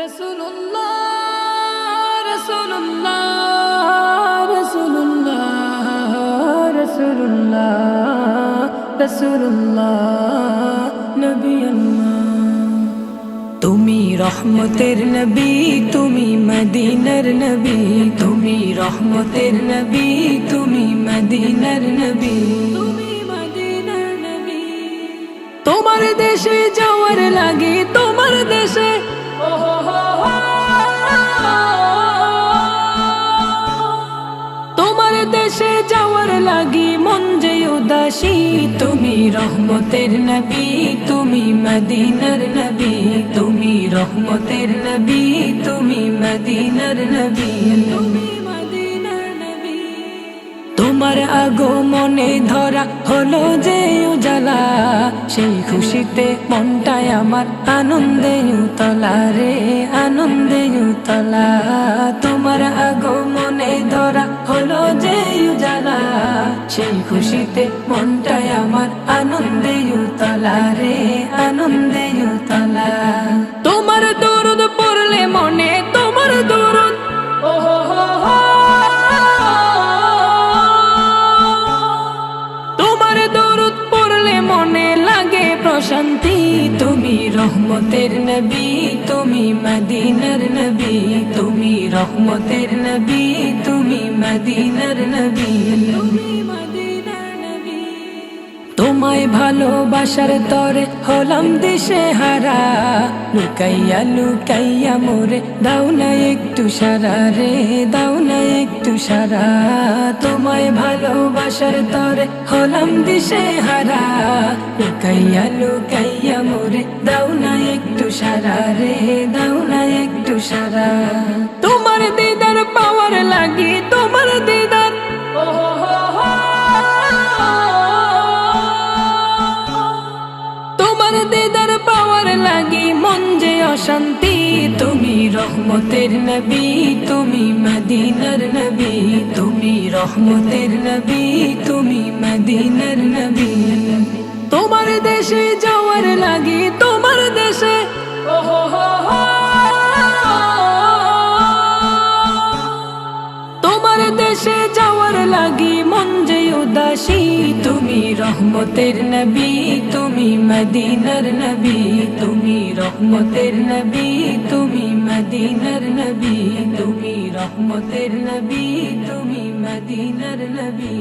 রাসূলুল্লাহ রাসূলুল্লাহ রাসূলুল্লাহ রাসূলুল্লাহ রাসূলুল্লাহ নবী আল্লাহ। তুমি রহমতের নবী, তুমি মদিনার নবী, তুমি রহমতের নবী, তুমি মদিনার নবী, তুমি মদিনার নবী। তোমার দেশে যাওয়ার লাগে, তোমার দেশে তোমার দেশে যাওয়ার লাগি মন যে উদাসী। তুমি রহমতের নবী, তুমি মদিনার নবী, তুমি রহমতের নবী, তুমি মদিনার নবী, তুমি মদিনার নবী। তোমার আগমনে ধরা হলো যে উজালা, সেই খুশিতে মনটায় আমার আনন্দে উতলা রে, আনন্দে উতলা। তোমার আগমনে ধরা হলো যে উজালা, সেই খুশিতে মনটায় আমার আনন্দে উতলা রে, আনন্দে উতলা। তোমার দরুদ পড়লে মনে, তোমার দরুদ তোমার দরুদ পড়লে মনে লাগে প্রশান্তি। তুমি রহমতের নবী, তুমি মদিনার নবী, তুমি রহমতের নবী, তুমি মদিনার নবী, তুমি মদিনার নবী। তোমায় ভালোবাসার তরে হলাম দিশে হারা, লুকাইয়া লুকাইয়া মোরে দাও না একটু সারা রে, দাও না একটু সারা। তোমায় ভালোবাসার তরে হলাম দিশে হারা, লুকাইয়া লুকাইয়া মোরে দাও না একটু সারা রে, দাও না একটু সারা। তোমার দিদার পাওয়ার লাগি, তোমার দিদার তোমার দিদার পাওয়ার লাগি মন যে অশান্তি। তুমি রহমতের নবী, তুমি মদিনার নবী, তুমি রহমতের নবী, তুমি মদিনার নবী। তোমার দেশে যাওয়ার লাগি, তোমার দেশে তোমার দেশে যাওয়ার লাগি মন যে উদাসী। তুমি রহমতের নবী, তুমি মদিনার নবী, তুমি রহমতের নবী, তুমি মদিনার নবী, তুমি রহমতের নবী, তুমি মদিনার নবী।